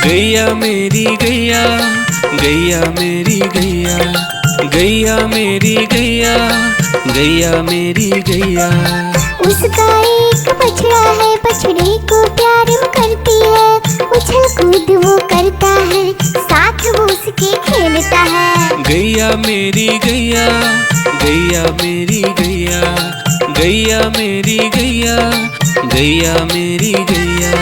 गैया मेरी गैया, गैया मेरी गैया, गैया मेरी गैया, गैया मेरी गैया। उसका एक बछड़ा है, बछड़े को प्यार वो करती है, उछल कूद वो करता है, साथ वो उसके खेलता है। गैया मेरी गैया, गैया मेरी गैया, गैया मेरी गैया, गैया मेरी गैया।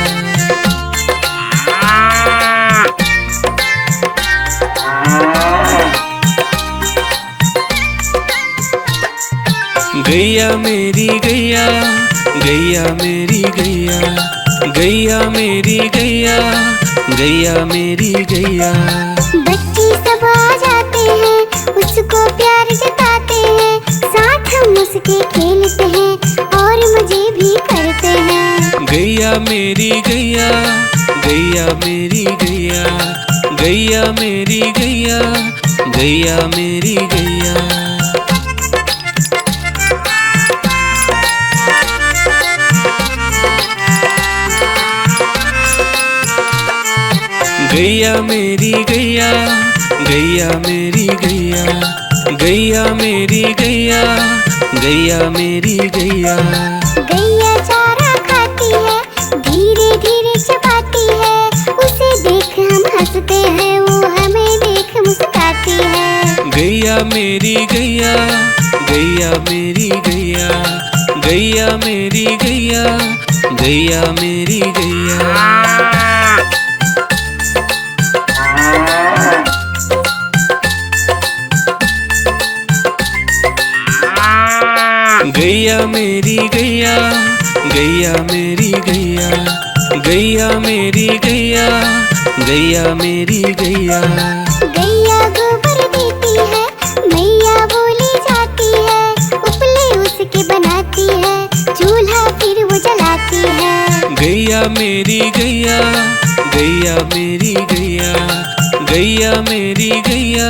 गैया मेरी गैया, गैया मेरी गैया, गैया मेरी गैया, गैया मेरी गैया। बच्चे सब आ जाते हैं, उसको प्यार जताते हैं, साथ हम उसके खेलते हैं और मजे भी करते हैं। गैया मेरी गैया, गैया मेरी गैया, गैया मेरी गैया, गैया मेरी गैया। गैया मेरी गैया, गैया मेरी गैया, गैया मेरी गैया, गैया मेरी गैया। गैया चारा खाती है, धीरे धीरे चबाती है, उसे देख हम हंसते हैं, वो हमें देख मुस्कुराती है। गैया मेरी गैया, गैया मेरी गैया, गैया मेरी गैया, गैया मेरी गैया। गैया मेरी गैया, गैया मेरी गैया, गैया मेरी गैया, गैया मेरी गैया। गैया गोबर देती है, मैया बोली जाती है, उपले उसके बनाती है, चूल्हा फिर वो जलाती है। गैया मेरी गैया, गैया मेरी गैया, गैया मेरी गैया,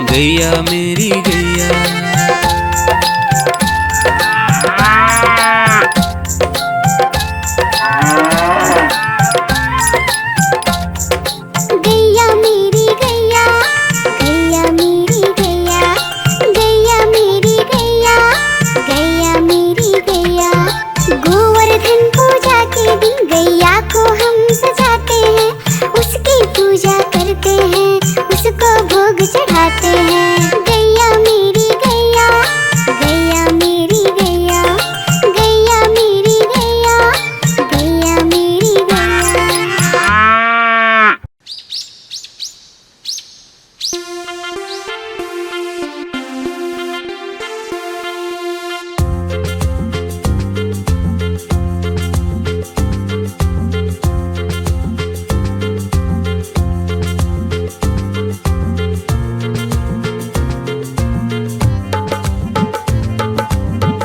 गैया मेरी गैया। गैया मेरी गैया, गैया मेरी गैया, गैया मेरी गैया, गैया मेरी गैया। गोवर्धन पूजा के दिन गैया को हम सजाते हैं, उसकी पूजा करते हैं, उसको भोग चढ़ाते हैं। गैया मेरी गैया, गैया मेरी गैया, गैया मेरी गैया, गैया मेरी गैया।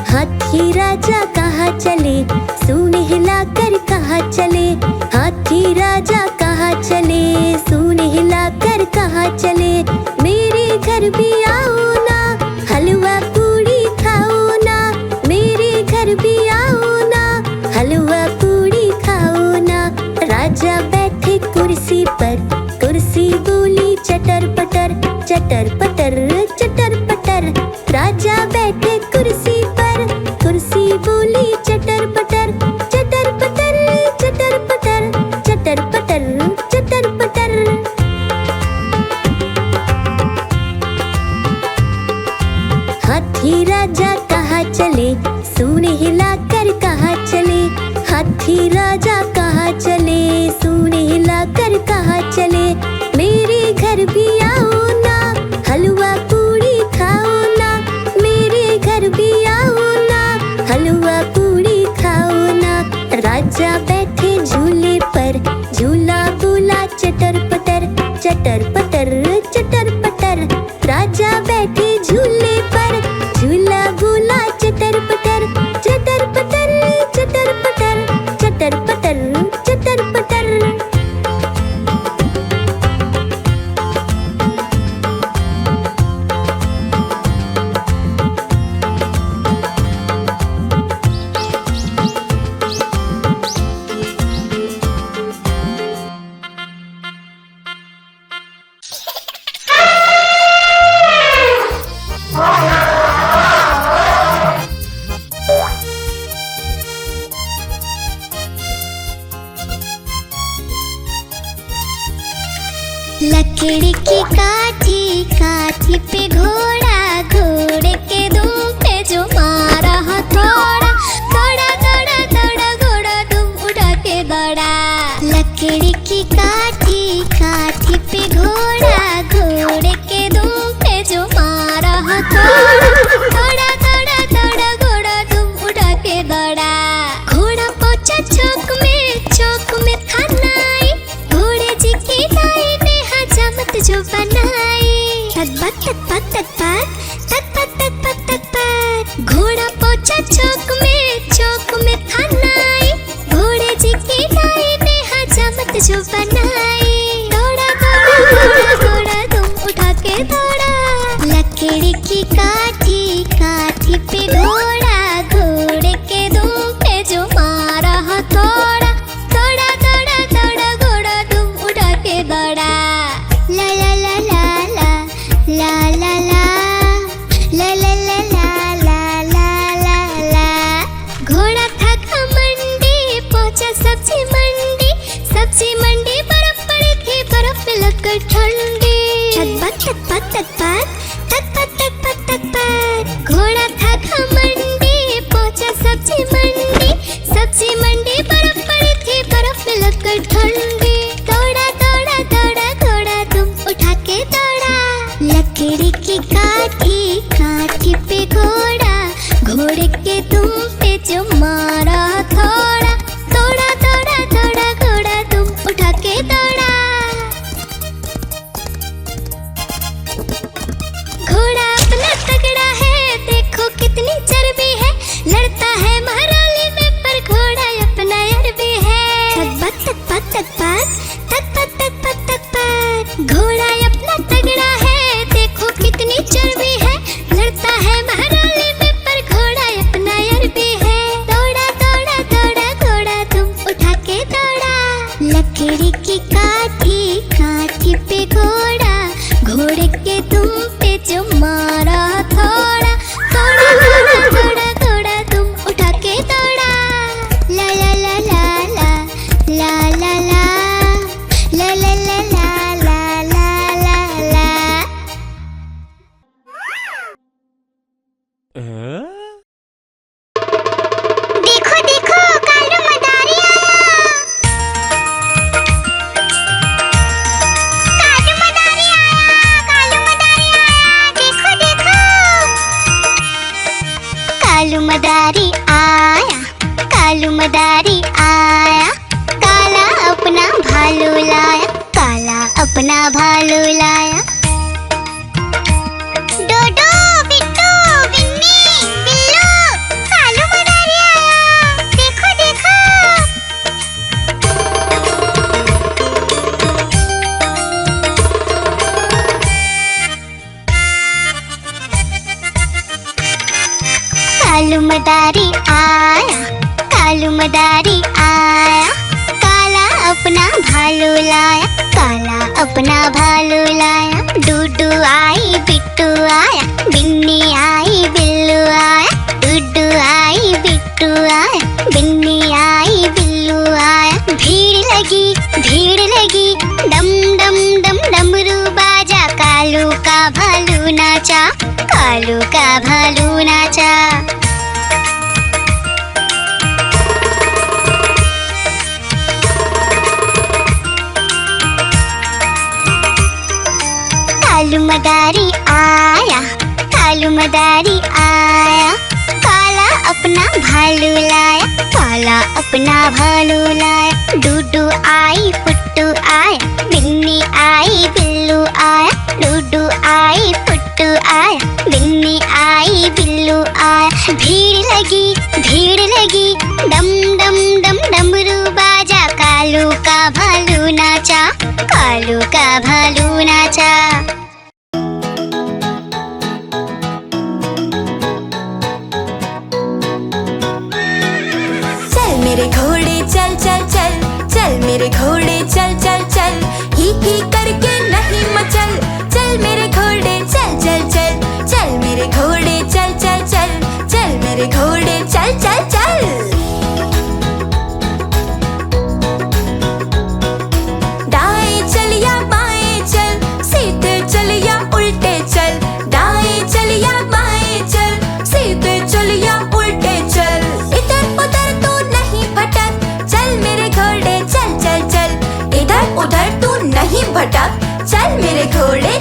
हाथी राजा कहाँ चले, सूंड हिलाकर कहाँ चले, हाथी राजा कहाँ चले, सूंड हिलाकर कहाँ चले। मेरे घर भी आओ ना, हलवा पूड़ी खाओ ना, मेरे घर भी आओ ना, हलवा पूड़ी खाओ ना। राजा बैठे कुर्सी पर, कुर्सी बोली चटर पटर, चटर पटर, चटर पटर। राजा बैठे कुर्सी पर, कुर्सी बोली चटर पटर, चटर पटर, चटर पटर, चटर पटर, चटर पटर। हाथी राजा कहाँ चले, सूंड हिलाकर कहाँ चले, हाथी राजा कहाँ चले, सूंड हिलाकर कहाँ चले। मेरे घर भी आओ ना, हलवा पूड़ी खाओ ना, मेरे घर भी आओ ना, हलवा पूड़ी खाओ ना। राजा बैठे झूले पर, झूला बोला चटर पटर, चटर पटर, चटर पटर। राजा बैठे झूले पर, झूला बोला चटर पटर, चटर पटर, चटर पटर, चटर पटर, चटर पटर। लकड़ी की काठी, काठी पे घोड़ा, घोड़े के दुम पे जो मारा हथौड़ा, दौड़ा दौड़ा दौड़ा घोड़ा दुम उठा के दौड़ा। लकड़ी की काठी, काठी पे घोड़ा, घोड़े के दुम पे जो मारा हथौड़ा, दौड़ा दौड़ा दौड़ा घोड़ा दुम उठा के दौड़ा। घोड़ा पहुंचा चौक में था नाई, घोड़े जी की दाई ने हजामत जो बनाई। तक पक तक पक तक पक तक पक तक पक। घोड़ा पहुंचा चौक में था नाई, घोड़े जी की दाई ने हजामत जो बनाई। दौड़ा दौड़ा दौड़ा घोड़ा तुम उठा के दौड़ा। लकड़ी की काठी, काठी पे घोड़ा, घोड़े के दुम पे जो मारा हथौड़ा, दौड़ा दौड़ा दौड़ा घोड़ा तुम उठा के दौड़ा। ला ला ला ला ला ला ला ला ला ला ला ला ला ला ला। घोड़ा था घमंडी, पहुंचा सब्जी मंडी, सब्जी मंडी बर्फ पड़ी थी, बर्फ में लगकर ठंडी। तक पक तक पक तक पक तक पक तक पक। घोड़ा था घमंडी, पहुंचा सब्जी मंडी, सब्जी मंडी बर्फ पड़ी थी, बर्फ में लगकर ठंडी। दौड़ा दौड़ा दौड़ा घोड़ा तुम उठा के दौड़ा। लकड़ी की काठी, काठी पे घोड़ा, घोड़े के दुम पे जो मारा हथौड़ा, दौड़ा दौड़ा दौड़ा घोड़ा तुम उठा के दौड़ा। घोड़ा अपना तगड़ा है, देखो कितनी चर्बी है, लड़ता है महाराली में पर घोड़ा अपना अरबी है। तक पक तक पक तक पक तक पक तक पक। घोड़ा अपना तगड़ा है, देखो कितनी चर्बी है, लड़ता है महाराली में पर घोड़ा अपना अरबी है। दौड़ा दौड़ा दौड़ा घोड़ा तुम उठा के दौड़ा। लकड़ी की काठी, काठी पे घोड़ा, घोड़े के दुम पे जो मारा हथौड़ा, दौड़ा दौड़ा दौड़ा घोड़ा तुम उठा के दौड़ा। ला ला ला ला ला ला ला ला ला ला ला ला ला ला ला। देखो देखो कालू मदारी आया, कालू मदारी आया, कालू मदारी आया, देखो देखो। कालू मदारी आया, कालू मदारी आया, काला अपना भालू लाया, काला अपना भालू लाया। डोडो बिट्टू बिन्नी बिल्लू, कालू मदारी आया, देखो देखो। कालू मदारी आया, कालू मदारी आया, काला अपना भालू लाया, काला अपना भालू लाया। डूडू आई बिट्टू आया, बिन्नी आई बिल्लू आया, डूडू आई बिट्टू आया, बिन्नी आई बिल्लू आया। भीड़ लगी डम डम डम डमरू बाजा, कालू का भालू नाचा, कालू का भालू नाचा। कालू मदारी आया, कालू मदारी आया, काला अपना भालू लाया, काला अपना भालू लाया। डूडू आई पुट्टू आया, बिन्नी आई बिल्लू आया, डूडू आई पुट्टू आया, बिन्नी आई बिल्लू आया। भीड़ लगी डम डम डम डमरू बाजा, कालू का भालू नाचा, कालू का भालू नाचा। मेरे घोड़े चल चल चल, चल मेरे घोड़े चल चल चल, ही करके नहीं मचल, चल मेरे घोड़े चल चल चल, चल मेरे घोड़े चल चल चल, चल मेरे घोड़े चल चल चल। दाएं चल या बाएं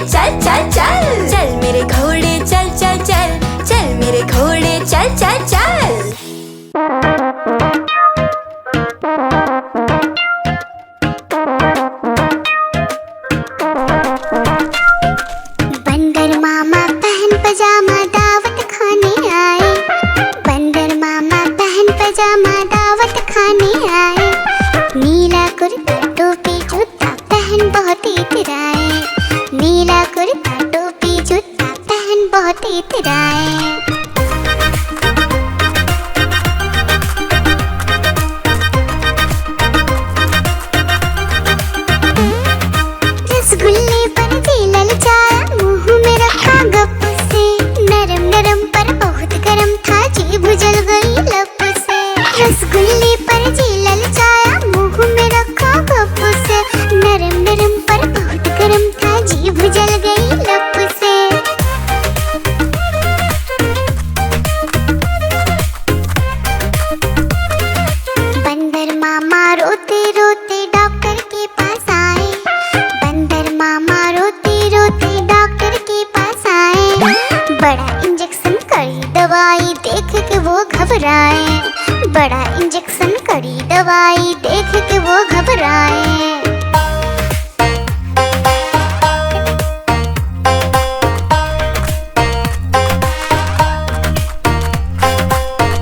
चल चल चल, चल मेरे घोड़े चल चल चल, चल मेरे घोड़े चल चल चल। बंदर मामा पहन पजामा दावत खाने आए, बंदर मामा पहन पजामा दावत खाने आए। नीला कुर्ता टोपी जूता पहन बहुत इतराए, नीला कुर्ता टोपी जूता पहन बहुत इतराए। रसगुल्ले पर दिल ललचाया, मुंह में रखा गप से, नरम नरम पर बहुत गरम था, जीभ जल गई लब से। रसगुल्ले पर दिल ललचाया, मुंह में रखा गप से, नरम नरम पर बहुत गरम था, जीभ जल गई लब से। बंदर मामा रोते रोते डॉक्टर के पास आए, बंदर मामा रोते रोते डॉक्टर के पास आए। बड़ा इंजेक्शन कड़ी दवाई देख के वो घबराए, बड़ा इंजेक्शन कड़ी दवाई देख के वो घबराए।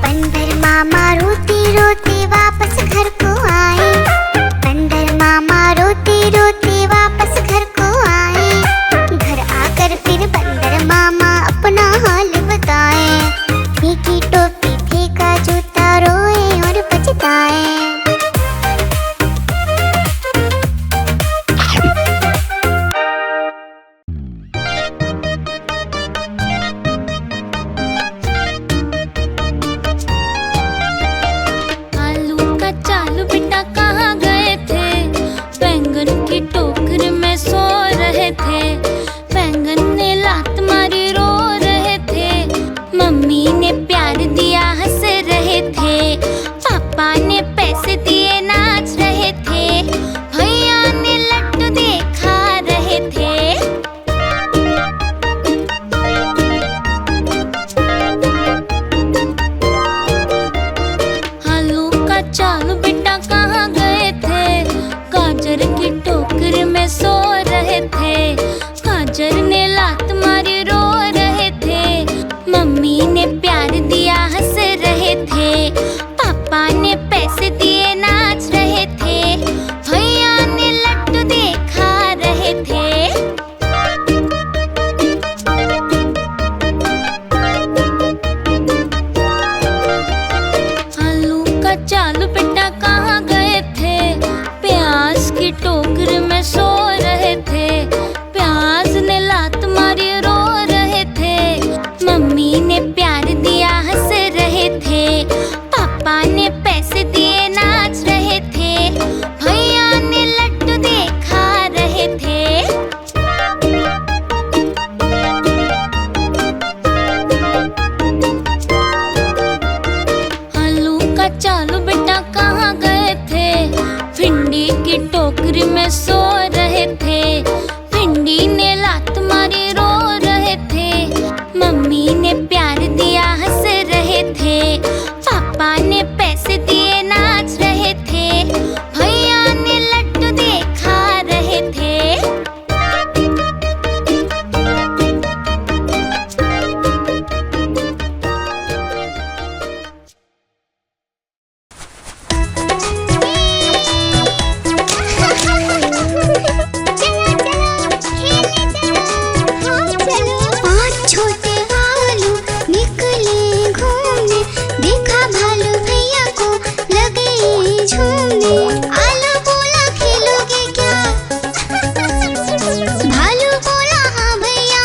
बंदर मामा रोते रोते वापस घर को आए, बंदर मामा रोते रोते वापस घर को आए। घर आकर फिर बंदर मामा अपना हाल बताए, फेंकी टोपी फेंका जूता, रोए और पछताए। आलू का चालू बेटा कहाँ गए थे, बैंगन की टोकरी में सो रहे थे। बैंगन ने लात मारी रो रहे थे, मम्मी ने प्यार दिया हंस रहे थे, पापा ने पैसे दिए नाच रहे थे, भैया ने लड्डू देखा रहे थे। आलू का चालू बेटा कहाँ गए थे, गाजर की टोकरी में सो रहे थे। गाजर ने लात मारी रो रहे थे, मम्मी ने प्यार दिया हंस रहे थे, पापा ने पैसे दिए नाच रहे थे, भैया ने लड्डू देखा रहे थे। आलू का चालू बेटा कहाँ गए थे, प्याज की टोकरी में सो रहे थे। प्याज ने लात मारी रो रहे थे, मम्मी ने प्यार दिया हंस रहे थे, पापा ने पैसे दिए नाच रहे थे, भैया ने लड्डू देखा रहे थे। आलू का चालू बेटा कहाँ गए थे, भिंडी की टोकरी में सो रहे थे। भिंडी ने लात मारी रो रहे थे, मम्मी ने प्यार दिया हंस रहे थे, पापा ने पैसे दिए नाच रहे थे, भैया ने लड्डू देखा रहे थे। पाँच छोटे भालू निकले घूमने, देखा भालू भैया को लगे झूमने। आलू बोला खेलोगे क्या, भालू बोला हाँ भैया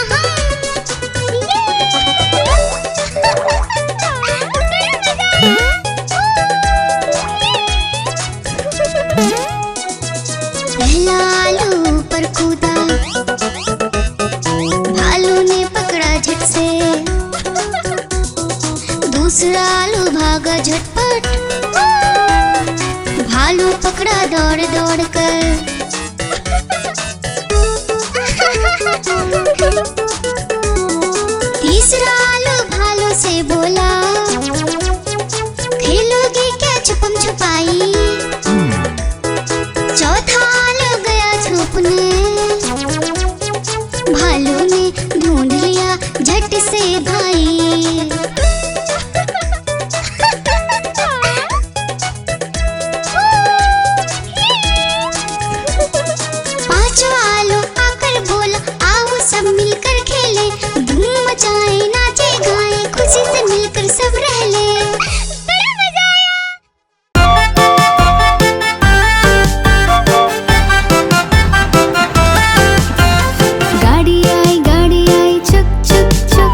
पहला आलू पर कूदा, भालू ने पकड़ा झट से, दूसरा आलू भागा झटपट, भालू पकड़ा दौड़ दौड़ कर। तीसरा आलू भालू से बोला, खेलोगे क्या छुपम छुपाई। चौथा आलू गया छुपने, भालू ने ढूंढ लिया झट से भाई। पांचवा आलू आकर बोला, आओ सब मिलकर खेले, धूम मचाए नाचे गाए, खुशी से मिलकर सब रह ले। बड़ा मजा आया। गाड़ी आई छुक छुक छुक,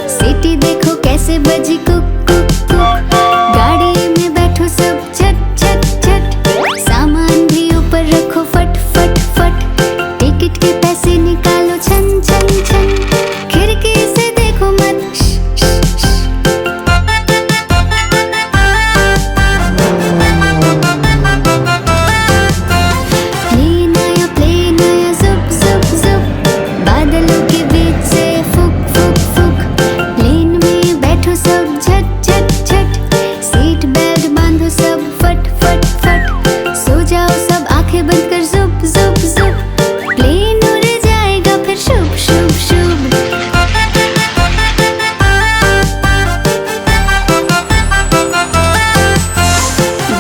सीटी देखो कैसे बजी कुक कुक कुक। गाड़ी में बैठो सब झट झट झट, सामान भी ऊपर रखो फट फट फट। टिकट के पैसे निकालो छन छन छन, खिड़की से देखो मत श श श। प्लेन आया जुप जुप जुप, बादलों के बीच से फुक फुक फुक। प्लेन में बैठो सब झट झट झट, सीट बेल्ट बांधो सब फट फट फट। सो जाओ सब आंखें बंद कर जुप जुप जुप, प्लेन उड़ जाएगा फिर शुभ शुभ शुभ।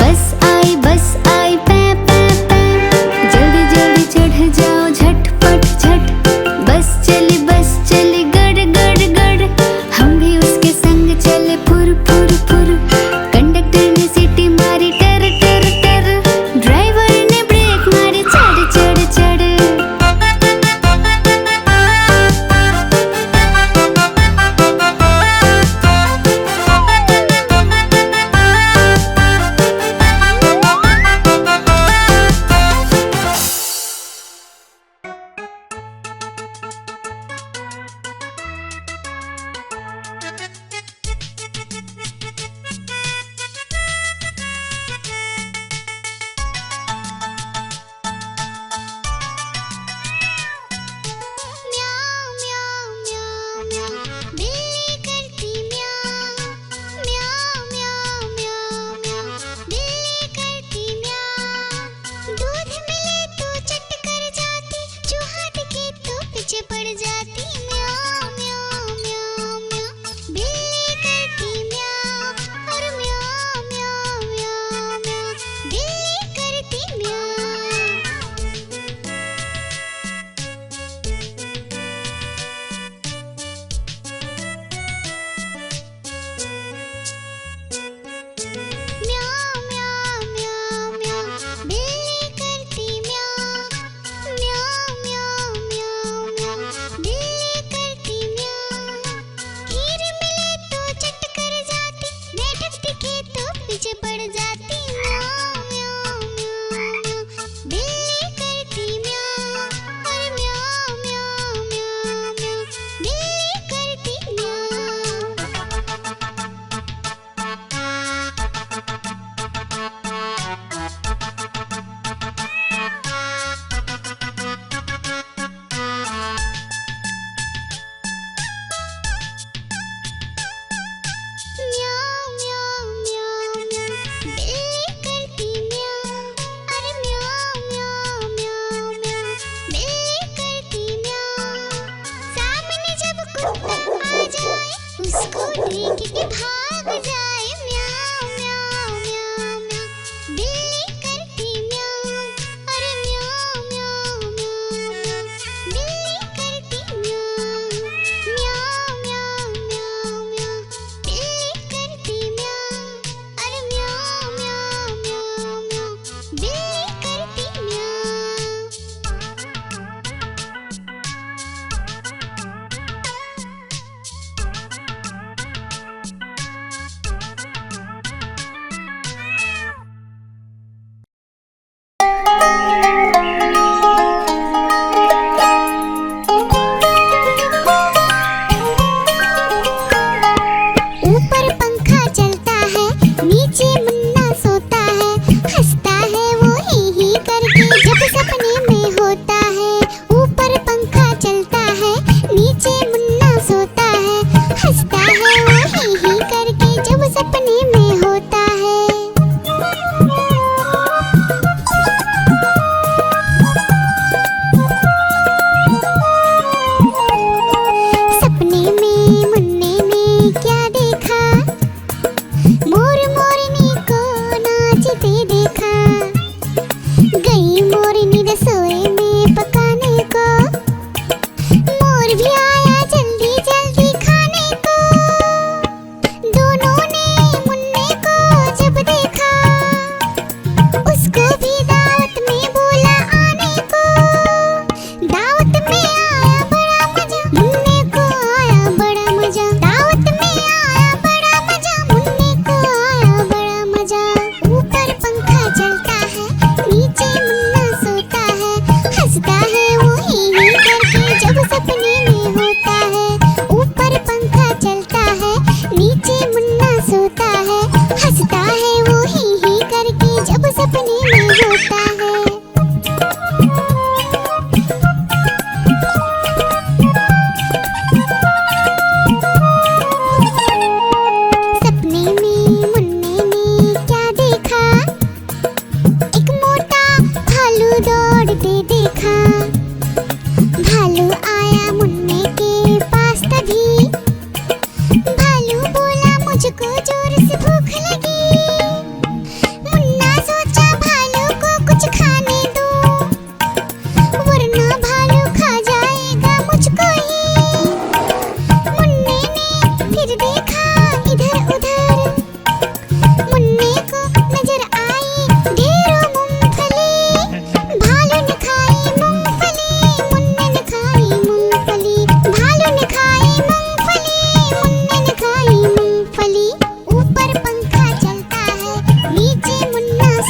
बस आई पै पै पै, जल्दी जल्दी चढ़ जाओ झटपट झट। बस चली गड़ गड़ गड़, हम भी उसके संग चले फुर फुर फुर। कंडक्टर ने सीटी मारी टर टर टर, ड्राइवर ने ब्रेक मारी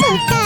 सोता